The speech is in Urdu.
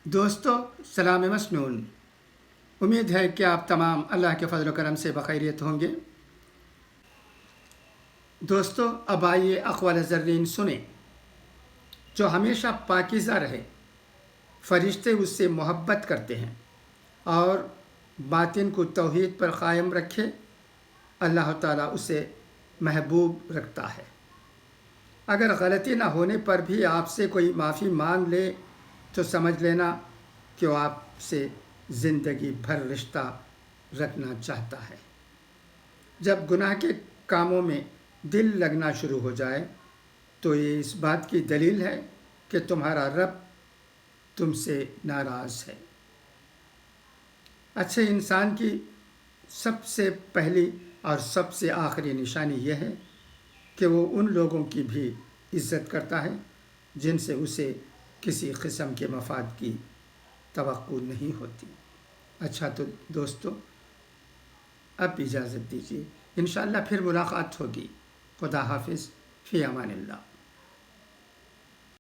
دوستو سلام مسنون، امید ہے کہ آپ تمام اللہ کے فضل و کرم سے بخیریت ہوں گے۔ دوستو اب آئیے اقوال زرین سنیں۔ جو ہمیشہ پاکیزہ رہے، فرشتے اس سے محبت کرتے ہیں اور باطن کو توحید پر قائم رکھے، اللہ تعالیٰ اسے محبوب رکھتا ہے۔ اگر غلطی نہ ہونے پر بھی آپ سے کوئی معافی مانگ لے تو سمجھ لینا کہ وہ آپ سے زندگی بھر رشتہ رکھنا چاہتا ہے۔ جب گناہ کے کاموں میں دل لگنا شروع ہو جائے تو یہ اس بات کی دلیل ہے کہ تمہارا رب تم سے ناراض ہے۔ اچھے انسان کی سب سے پہلی اور سب سے آخری نشانی یہ ہے کہ وہ ان لوگوں کی بھی عزت کرتا ہے جن سے اسے کسی قسم کے مفاد کی توقع نہیں ہوتی۔ اچھا تو دوستو اب اجازت دیجیے، انشاءاللہ پھر ملاقات ہوگی۔ خدا حافظ، فی امان اللہ۔